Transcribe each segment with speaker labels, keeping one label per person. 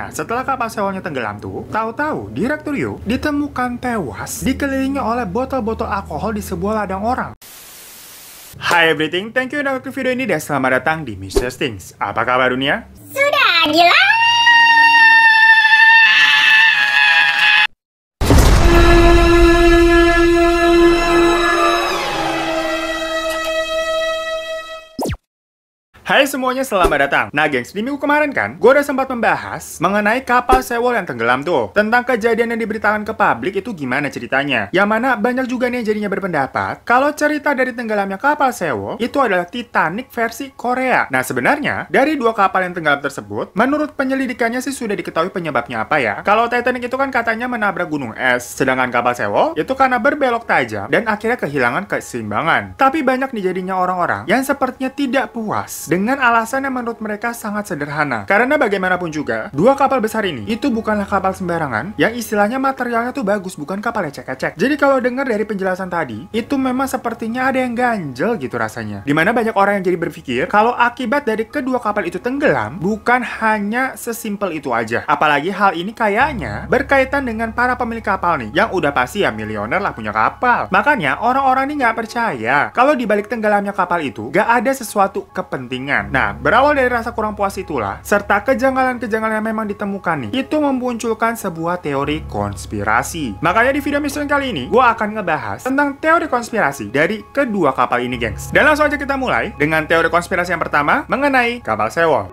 Speaker 1: Nah, setelah kapal sewolnya tenggelam tuh, tahu-tahu Direktur Yu ditemukan tewas dikelilingi oleh botol-botol alkohol di sebuah ladang orang. Hai everything, thank you udah klik video ini dan selamat datang di Mr. Things. Apa kabar dunia?
Speaker 2: Sudah gila!
Speaker 1: Hai semuanya, selamat datang. Nah gengs, di minggu kemarin kan, gue udah sempat membahas mengenai kapal sewol yang tenggelam tuh. Tentang kejadian yang diberitakan ke publik itu gimana ceritanya. Yang mana banyak juga nih yang jadinya berpendapat kalau cerita dari tenggelamnya kapal sewol itu adalah Titanic versi Korea. Nah sebenarnya, dari dua kapal yang tenggelam tersebut, menurut penyelidikannya sih sudah diketahui penyebabnya apa ya. Kalau Titanic itu kan katanya menabrak gunung es, sedangkan kapal sewol itu karena berbelok tajam dan akhirnya kehilangan keseimbangan. Tapi banyak nih jadinya orang-orang yang sepertinya tidak puas dengan alasan yang menurut mereka sangat sederhana. Karena bagaimanapun juga, dua kapal besar ini itu bukanlah kapal sembarangan yang istilahnya materialnya tuh bagus, bukan kapal ecek-ecek. Jadi kalau dengar dari penjelasan tadi, itu memang sepertinya ada yang ganjel gitu rasanya. Dimana banyak orang yang jadi berpikir kalau akibat dari kedua kapal itu tenggelam bukan hanya sesimpel itu aja. Apalagi hal ini kayaknya berkaitan dengan para pemilik kapal nih, yang udah pasti ya miliuner lah punya kapal. Makanya orang-orang ini nggak percaya kalau dibalik tenggelamnya kapal itu gak ada sesuatu kepentingan. Nah, berawal dari rasa kurang puas itulah, serta kejanggalan-kejanggalan yang memang ditemukan nih, itu memunculkan sebuah teori konspirasi. Makanya di video Mission kali ini, gue akan ngebahas tentang teori konspirasi dari kedua kapal ini, gengs. Dan langsung aja kita mulai dengan teori konspirasi yang pertama mengenai kapal sewol.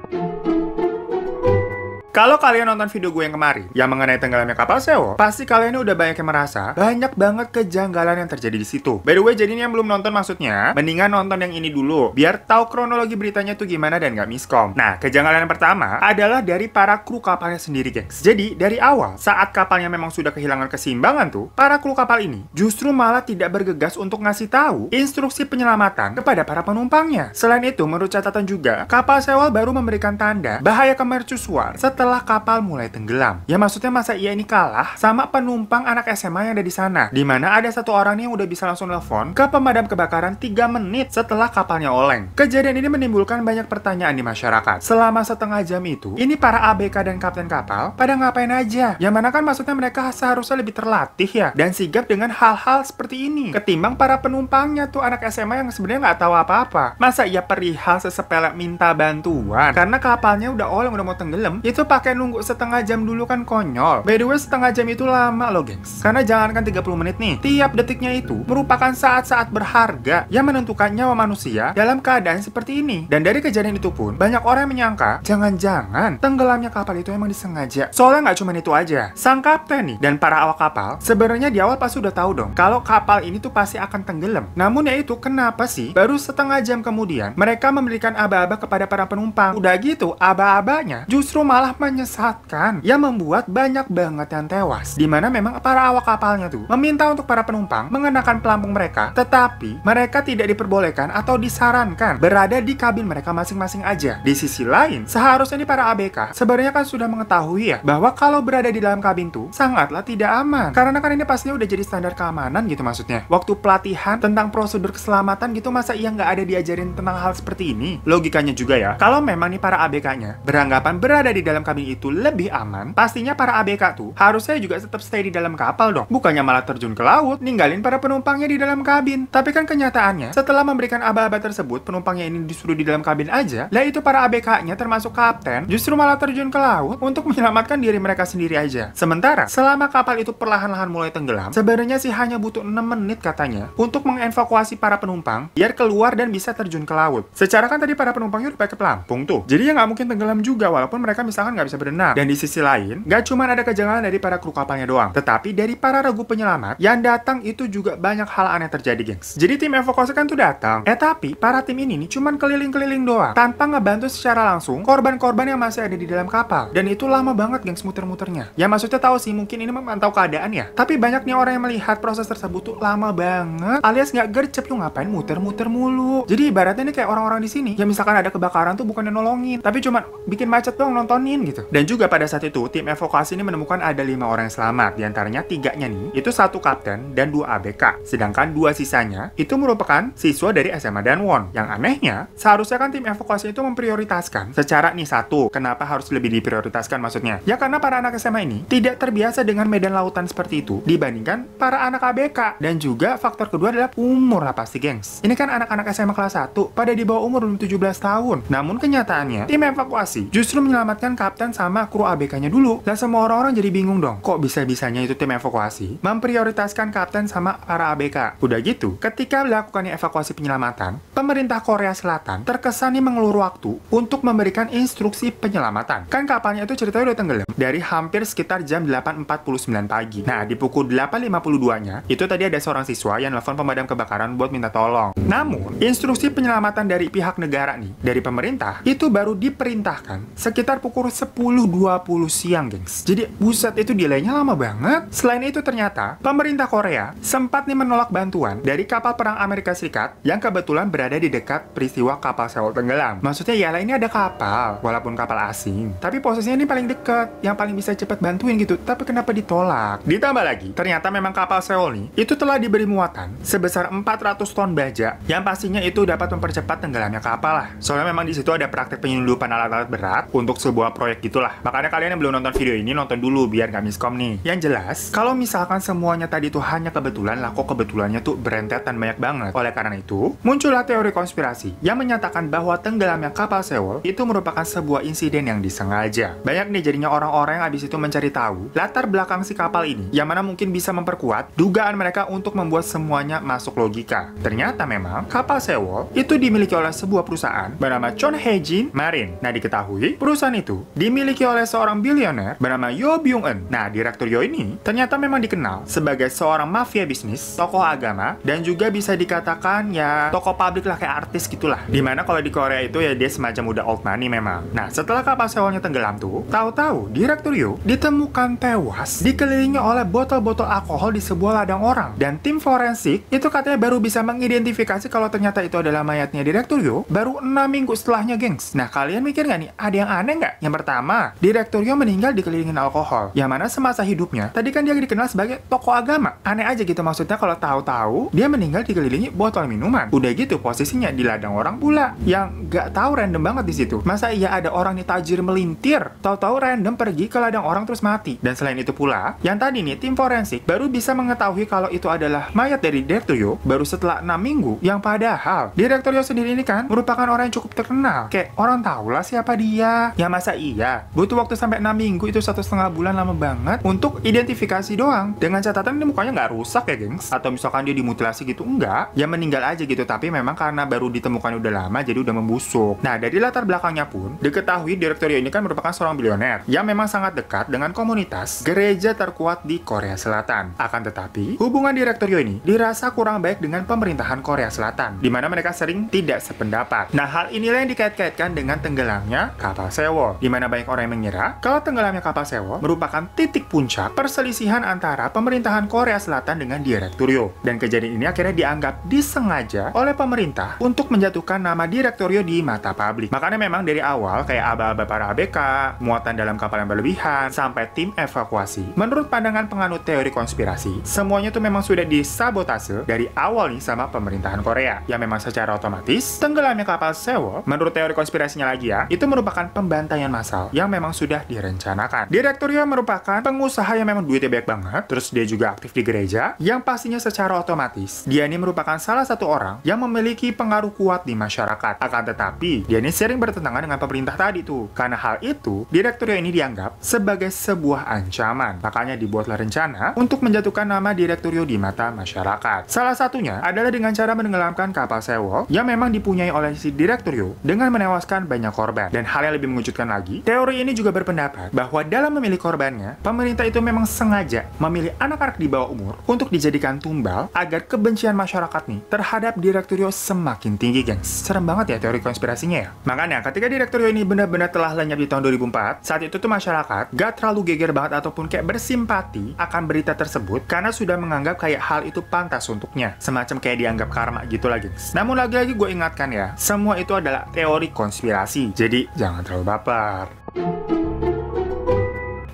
Speaker 1: Kalau kalian nonton video gue yang kemarin, yang mengenai tenggelamnya kapal sewol, pasti kalian udah banyak yang merasa banyak banget kejanggalan yang terjadi di situ. By the way, jadi ini yang belum nonton maksudnya, mendingan nonton yang ini dulu, biar tahu kronologi beritanya tuh gimana dan nggak miskom. Nah, kejanggalan yang pertama adalah dari para kru kapalnya sendiri, gengs. Jadi, dari awal, saat kapalnya memang sudah kehilangan keseimbangan tuh, para kru kapal ini justru malah tidak bergegas untuk ngasih tahu instruksi penyelamatan kepada para penumpangnya. Selain itu, menurut catatan juga, kapal sewol baru memberikan tanda bahaya ke mercusuar setelah kapal mulai tenggelam. Ya maksudnya masa iya ini kalah sama penumpang anak SMA yang ada di sana, dimana ada satu orang nih yang udah bisa langsung telepon ke pemadam kebakaran 3 menit setelah kapalnya oleng. Kejadian ini menimbulkan banyak pertanyaan di masyarakat. Selama setengah jam itu, ini para ABK dan kapten kapal pada ngapain aja? Yang mana kan maksudnya mereka seharusnya lebih terlatih ya, dan sigap dengan hal-hal seperti ini ketimbang para penumpangnya tuh anak SMA yang sebenarnya nggak tahu apa-apa. Masa ia perihal sesepele minta bantuan karena kapalnya udah oleng, udah mau tenggelam, itu pakai nunggu setengah jam dulu kan konyol. By the way, setengah jam itu lama loh, gengs. Karena jangankan 30 menit nih, tiap detiknya itu merupakan saat-saat berharga yang menentukan nyawa manusia dalam keadaan seperti ini. Dan dari kejadian itu pun, banyak orang yang menyangka jangan-jangan tenggelamnya kapal itu emang disengaja. Soalnya nggak cuma itu aja. Sang kapten nih dan para awak kapal sebenarnya di awal pasti udah tahu dong kalau kapal ini tuh pasti akan tenggelam. Namun ya itu, kenapa sih baru setengah jam kemudian mereka memberikan aba-aba kepada para penumpang? Udah gitu, aba-abanya justru malah menyesatkan yang membuat banyak banget yang tewas. Dimana memang para awak kapalnya tuh meminta untuk para penumpang mengenakan pelampung mereka, tetapi mereka tidak diperbolehkan atau disarankan berada di kabin mereka masing-masing aja. Di sisi lain, seharusnya nih para ABK sebenarnya kan sudah mengetahui ya bahwa kalau berada di dalam kabin tuh sangatlah tidak aman. Karena kan ini pastinya udah jadi standar keamanan gitu maksudnya. Waktu pelatihan tentang prosedur keselamatan gitu, masa iya nggak ada diajarin tentang hal seperti ini? Logikanya juga ya, kalau memang nih para ABK-nya beranggapan berada di dalam kabin itu lebih aman, pastinya para ABK tuh harusnya juga tetap stay di dalam kapal dong. Bukannya malah terjun ke laut, ninggalin para penumpangnya di dalam kabin. Tapi kan kenyataannya, setelah memberikan aba-aba tersebut, penumpangnya ini disuruh di dalam kabin aja, lah itu para ABK-nya termasuk kapten, justru malah terjun ke laut untuk menyelamatkan diri mereka sendiri aja. Sementara, selama kapal itu perlahan-lahan mulai tenggelam, sebenarnya sih hanya butuh 6 menit katanya untuk mengevakuasi para penumpang biar keluar dan bisa terjun ke laut. Secara kan tadi para penumpangnya udah pakai pelampung tuh. Jadi ya nggak mungkin tenggelam juga, walaupun mereka misalkan nggak bisa berenang. Dan di sisi lain, gak cuma ada kejanggalan dari para kru kapalnya doang, tetapi dari para regu penyelamat yang datang itu juga banyak hal aneh terjadi, gengs. Jadi tim evakuasi kan tuh datang, tapi para tim ini nih cuman keliling-keliling doang, tanpa ngebantu secara langsung korban-korban yang masih ada di dalam kapal. Dan itu lama banget, gengs, muter-muternya. Ya maksudnya tahu sih, mungkin ini memantau keadaan ya, tapi banyak nih orang yang melihat proses tersebut tuh lama banget, alias nggak gercep, yuk ngapain muter-muter mulu. Jadi ibaratnya nih kayak orang-orang di sini, ya misalkan ada kebakaran tuh bukan nolongin, tapi cuma bikin macet doang nontonin gitu. Dan juga pada saat itu, tim evakuasi ini menemukan ada 5 orang yang selamat. Di antaranya 3-nya nih, itu 1 kapten dan 2 ABK. Sedangkan 2 sisanya, itu merupakan siswa dari SMA Danwon. Yang anehnya, seharusnya kan tim evakuasi itu memprioritaskan secara nih satu, kenapa harus lebih diprioritaskan maksudnya? Ya karena para anak SMA ini tidak terbiasa dengan medan lautan seperti itu dibandingkan para anak ABK. Dan juga faktor kedua adalah umur lah pasti, gengs. Ini kan anak-anak SMA kelas 1, pada di bawah umur belum 17 tahun. Namun kenyataannya, tim evakuasi justru menyelamatkan kapten sama kru ABK-nya dulu. Lah semua orang-orang jadi bingung dong, kok bisa-bisanya itu tim evakuasi memprioritaskan kapten sama para ABK. Udah gitu, ketika melakukannya evakuasi penyelamatan, pemerintah Korea Selatan terkesan nih mengelur waktu untuk memberikan instruksi penyelamatan. Kan kapalnya itu ceritanya udah tenggelam dari hampir sekitar jam 8.49 pagi. Nah, di pukul 8.52-nya, itu tadi ada seorang siswa yang nelfon pemadam kebakaran buat minta tolong. Namun, instruksi penyelamatan dari pihak negara nih, dari pemerintah, itu baru diperintahkan sekitar pukul 10.20 siang, gengs. Jadi, buset itu delaynya lama banget. Selain itu ternyata, pemerintah Korea sempat nih menolak bantuan dari kapal perang Amerika Serikat yang kebetulan berada di dekat peristiwa kapal Sewol tenggelam. Maksudnya yalah ini ada kapal, walaupun kapal asing. Tapi posisinya ini paling dekat, yang paling bisa cepat bantuin gitu. Tapi kenapa ditolak? Ditambah lagi, ternyata memang kapal Sewol nih, itu telah diberi muatan sebesar 400 ton baja, yang pastinya itu dapat mempercepat tenggelamnya kapal lah. Soalnya memang di situ ada praktek penyelundupan alat-alat berat untuk sebuah proyek gitulah. Makanya kalian yang belum nonton video ini, nonton dulu biar gak miskom nih. Yang jelas, kalau misalkan semuanya tadi tuh hanya kebetulan lah, kok kebetulannya tuh berentetan banyak banget. Oleh karena itu, muncullah teori konspirasi yang menyatakan bahwa tenggelamnya kapal Sewol itu merupakan sebuah insiden yang disengaja. Banyak nih jadinya orang-orang yang habis itu mencari tahu latar belakang si kapal ini, yang mana mungkin bisa memperkuat dugaan mereka untuk membuat semuanya masuk logika. Ternyata memang kapal Sewol itu dimiliki oleh sebuah perusahaan bernama Chon Hae-jin Marine. Nah, diketahui perusahaan itu dimiliki oleh seorang bilioner bernama Yo Byung-eun. Nah, Direktur Yo ini ternyata memang dikenal sebagai seorang mafia bisnis, tokoh agama, dan juga bisa dikatakan ya tokoh publik lah, kayak artis gitulah. Dimana kalau di Korea itu ya dia semacam udah old money memang. Nah, setelah kapal Sewolnya tenggelam tuh, tahu-tahu Direktur Yo ditemukan tewas dikelilingi oleh botol-botol alkohol di sebuah ladang orang. Dan tim forensik itu katanya baru bisa mengidentifikasi kalau ternyata itu adalah mayatnya Direktur Yo baru 6 minggu setelahnya, gengs. Nah, kalian mikir nggak nih, ada yang aneh nggak? Yang pertama, Direktur Yo meninggal dikelilingin alkohol, yang mana semasa hidupnya tadi kan dia dikenal sebagai tokoh agama. Aneh aja gitu, maksudnya kalau tahu-tahu dia meninggal dikelilingi botol minuman. Udah gitu posisinya di ladang orang pula, yang nggak tahu, random banget di situ. Masa iya ada orang nih tajir melintir, tahu-tahu random pergi ke ladang orang terus mati. Dan selain itu pula, yang tadi nih tim forensik baru bisa mengetahui kalau itu adalah mayat dari Direktur Yo baru setelah 6 minggu, yang padahal Direktur Yo sendiri ini kan merupakan orang yang cukup terkenal. Kayak orang tahu lah siapa dia. Ya masa iya butuh waktu sampai 6 minggu, itu 1,5 bulan, lama banget untuk identifikasi doang. Dengan catatan ini mukanya nggak rusak ya, gengs. Atau misalkan dia dimutilasi gitu, enggak. Ya meninggal aja gitu, tapi memang karena baru ditemukan udah lama jadi udah membusuk. Nah, dari latar belakangnya pun diketahui Direktur Yo ini kan merupakan seorang bilioner yang memang sangat dekat dengan komunitas gereja terkuat di Korea Selatan. Akan tetapi, hubungan Direktur Yo ini dirasa kurang baik dengan pemerintahan Korea Selatan, di mana mereka sering tidak sependapat. Nah, hal inilah yang dikait-kaitkan dengan tenggelamnya kapal Sewol, di mana banyak orang yang mengira kalau tenggelamnya kapal Sewol merupakan titik puncak perselisihan antara pemerintahan Korea Selatan dengan Direktur Yo. Dan kejadian ini akhirnya dianggap disengaja oleh pemerintah untuk menjatuhkan nama Direktur Yo di mata publik. Makanya memang dari awal kayak aba-aba para ABK, muatan dalam kapal yang berlebihan, sampai tim evakuasi, menurut pandangan penganut teori konspirasi, semuanya tuh memang sudah disabotase dari awal nih sama pemerintahan Korea. Ya memang secara otomatis tenggelamnya kapal Sewol, menurut teori konspirasinya lagi ya, itu merupakan pembantaian massal yang memang sudah direncanakan. Direktur Yo merupakan pengusaha yang memang duitnya banyak banget, terus dia juga aktif di gereja, yang pastinya secara otomatis dia ini merupakan salah satu orang yang memiliki pengaruh kuat di masyarakat. Akan tetapi dia ini sering bertentangan dengan pemerintah tadi tuh. Karena hal itu, Direktur Yo ini dianggap sebagai sebuah ancaman. Makanya dibuatlah rencana untuk menjatuhkan nama Direktur Yo di mata masyarakat. Salah satunya adalah dengan cara menenggelamkan kapal Sewol yang memang dipunyai oleh si Direktur Yo dengan menewaskan banyak korban. Dan hal yang lebih mengejutkan lagi, teori ini juga berpendapat bahwa dalam memilih korbannya, pemerintah itu memang sengaja memilih anak-anak di bawah umur untuk dijadikan tumbal agar kebencian masyarakat nih terhadap Direktur Yo semakin tinggi, gengs. Serem banget ya teori konspirasinya ya. Makanya ketika Direktur Yo ini benar-benar telah lenyap di tahun 2004, saat itu tuh masyarakat gak terlalu geger banget ataupun kayak bersimpati akan berita tersebut karena sudah menganggap kayak hal itu pantas untuknya. Semacam kayak dianggap karma gitu lah, gengs. Namun lagi-lagi gue ingatkan ya, semua itu adalah teori konspirasi. Jadi jangan terlalu baper.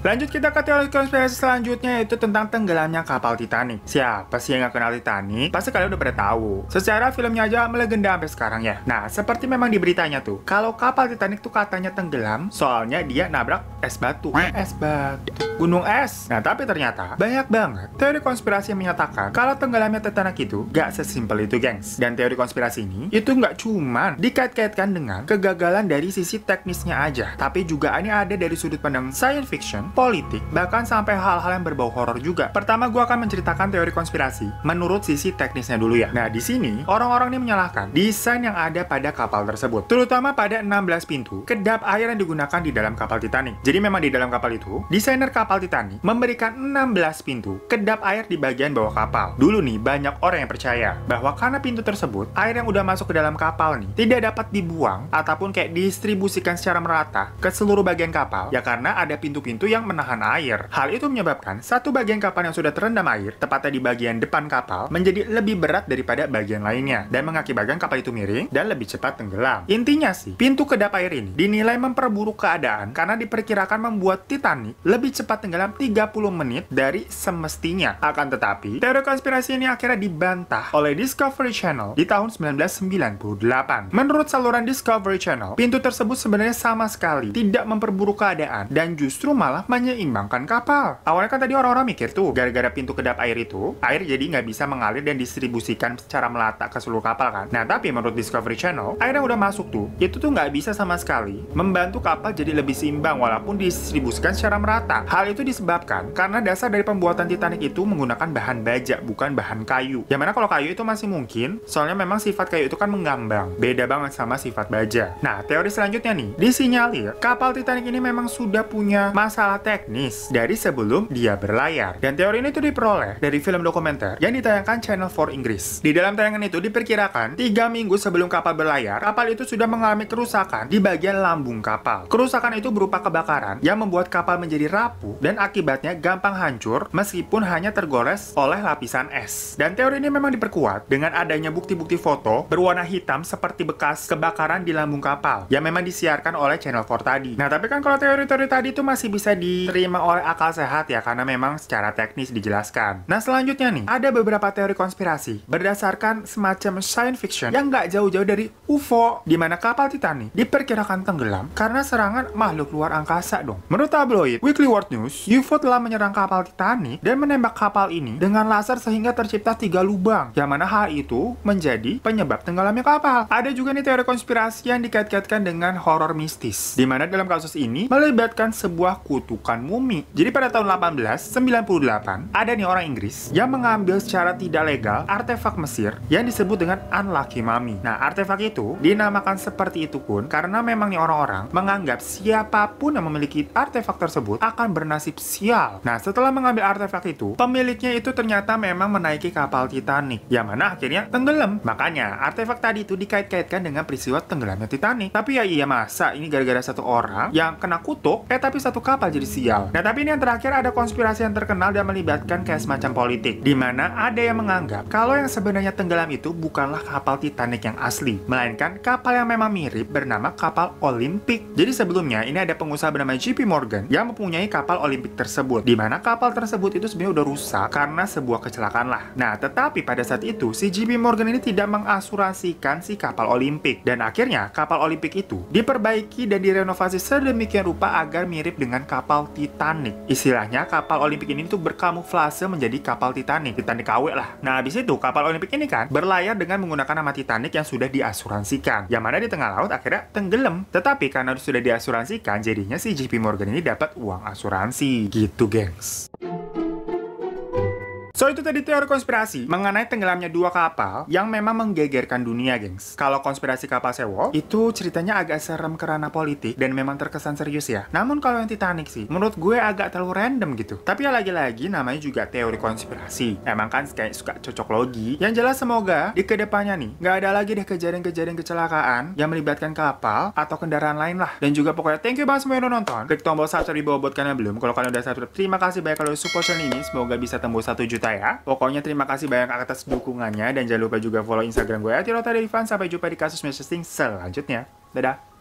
Speaker 1: Lanjut kita ke teori konspirasi selanjutnya, yaitu tentang tenggelamnya kapal Titanic. Siapa sih yang gak kenal Titanic? Pasti kalian udah pada tahu. Secara filmnya aja melegenda sampai sekarang ya. Nah, seperti memang di beritanya tuh, kalau kapal Titanic tuh katanya tenggelam, soalnya dia nabrak es batu. Gunung es. Nah, tapi ternyata banyak banget teori konspirasi yang menyatakan kalau tenggelamnya Titanic itu gak sesimpel itu, gengs. Dan teori konspirasi ini itu nggak cuman dikait-kaitkan dengan kegagalan dari sisi teknisnya aja, tapi juga ini ada dari sudut pandang science fiction, politik, bahkan sampai hal-hal yang berbau horor juga. Pertama, gua akan menceritakan teori konspirasi menurut sisi teknisnya dulu ya. Nah, di sini orang-orang ini menyalahkan desain yang ada pada kapal tersebut, terutama pada 16 pintu kedap air yang digunakan di dalam kapal Titanic. Jadi memang di dalam kapal itu, desainer kapal Titanic memberikan 16 pintu kedap air di bagian bawah kapal. Dulu nih, banyak orang yang percaya bahwa karena pintu tersebut, air yang udah masuk ke dalam kapal nih tidak dapat dibuang ataupun kayak distribusikan secara merata ke seluruh bagian kapal, ya karena ada pintu-pintu yang menahan air. Hal itu menyebabkan satu bagian kapal yang sudah terendam air, tepatnya di bagian depan kapal, menjadi lebih berat daripada bagian lainnya dan mengakibatkan kapal itu miring dan lebih cepat tenggelam. Intinya sih, pintu kedap air ini dinilai memperburuk keadaan karena diperkirakan membuat Titanic lebih cepat tenggelam 30 menit dari semestinya. Akan tetapi, teori konspirasi ini akhirnya dibantah oleh Discovery Channel di tahun 1998. Menurut saluran Discovery Channel, pintu tersebut sebenarnya sama sekali tidak memperburuk keadaan dan justru malah menyeimbangkan kapal. Awalnya kan tadi orang-orang mikir tuh, gara-gara pintu kedap air itu, air jadi nggak bisa mengalir dan distribusikan secara melata ke seluruh kapal kan. Nah, tapi menurut Discovery Channel, air yang udah masuk tuh, itu tuh nggak bisa sama sekali membantu kapal jadi lebih seimbang walaupun distribusikan secara merata. Hal itu disebabkan karena dasar dari pembuatan Titanic itu menggunakan bahan baja, bukan bahan kayu. Yang mana kalau kayu itu masih mungkin, soalnya memang sifat kayu itu kan mengambang. Beda banget sama sifat baja. Nah, teori selanjutnya nih, disinyalir kapal Titanic ini memang sudah punya masalah teknis dari sebelum dia berlayar. Dan teori ini tuh diperoleh dari film dokumenter yang ditayangkan Channel 4 Inggris. Di dalam tayangan itu diperkirakan 3 minggu sebelum kapal berlayar, kapal itu sudah mengalami kerusakan di bagian lambung kapal. Kerusakan itu berupa kebakaran yang membuat kapal menjadi rapuh dan akibatnya gampang hancur meskipun hanya tergores oleh lapisan es. Dan teori ini memang diperkuat dengan adanya bukti-bukti foto berwarna hitam seperti bekas kebakaran di lambung kapal yang memang disiarkan oleh Channel 4 tadi. Nah, tapi kan kalau teori-teori tadi itu masih bisa diterima oleh akal sehat ya, karena memang secara teknis dijelaskan. Nah, selanjutnya nih, ada beberapa teori konspirasi berdasarkan semacam science fiction yang nggak jauh-jauh dari UFO, di mana kapal Titanic diperkirakan tenggelam karena serangan makhluk luar angkasa dong. Menurut tabloid Weekly World News, UFO telah menyerang kapal Titanic dan menembak kapal ini dengan laser sehingga tercipta 3 lubang, yang mana hal itu menjadi penyebab tenggelamnya kapal. Ada juga nih teori konspirasi yang dikait-kaitkan dengan horor mistis, di mana dalam kasus ini melibatkan sebuah kutukan mumi. Jadi pada tahun 1898, ada nih orang Inggris yang mengambil secara tidak legal artefak Mesir yang disebut dengan Unlucky Mummy. Nah, artefak itu dinamakan seperti itu pun karena memang nih orang-orang menganggap siapapun yang memiliki artefak tersebut akan bernasib sial. Nah, setelah mengambil artefak itu, pemiliknya itu ternyata memang menaiki kapal Titanic, yang mana akhirnya tenggelam. Makanya, artefak tadi itu dikait-kaitkan dengan peristiwa tenggelamnya Titanic. Tapi ya iya, masa ini gara-gara satu orang yang kena kutuk, tapi satu kapal jadi sial. Nah, tapi ini yang terakhir, ada konspirasi yang terkenal dan melibatkan kayak semacam politik, di mana ada yang menganggap kalau yang sebenarnya tenggelam itu bukanlah kapal Titanic yang asli, melainkan kapal yang memang mirip bernama kapal Olympic. Jadi sebelumnya, ini ada pengusaha bernama JP Morgan yang mempunyai kapal Olympic tersebut, di mana kapal tersebut itu sebenarnya udah rusak karena sebuah kecelakaan lah. Nah, tetapi pada saat itu si JP Morgan ini tidak mengasuransikan si kapal Olympic, dan akhirnya kapal Olympic itu diperbaiki dan direnovasi sedemikian rupa agar mirip dengan kapal Titanic. Istilahnya kapal Olympic ini tuh berkamuflase menjadi kapal Titanic KW lah. Nah, habis itu kapal Olympic ini kan berlayar dengan menggunakan nama Titanic yang sudah diasuransikan, yang mana di tengah laut akhirnya tenggelam. Tetapi karena sudah diasuransikan, jadinya si JP Morgan ini dapat uang asuransi gitu, gengs. So, itu tadi teori konspirasi mengenai tenggelamnya dua kapal yang memang menggegerkan dunia, gengs. Kalau konspirasi kapal Sewol, itu ceritanya agak serem karena politik dan memang terkesan serius ya. Namun kalau yang Titanic sih, menurut gue agak terlalu random gitu. Tapi ya lagi-lagi namanya juga teori konspirasi. Emang kan kayak suka cocok logi. Yang jelas semoga di kedepannya nih, nggak ada lagi deh kejadian-kejadian kecelakaan yang melibatkan kapal atau kendaraan lain lah. Dan juga pokoknya thank you banget semua yang udah nonton. Klik tombol subscribe di bawah buat kalian yang belum. Kalau kalian udah subscribe, terima kasih banyak kalau support channel ini. Semoga bisa tembus 1 juta ya. Pokoknya terima kasih banyak atas dukungannya, dan jangan lupa juga follow Instagram gue @tirotaderivan. Sampai jumpa di kasus messaging selanjutnya. Dadah.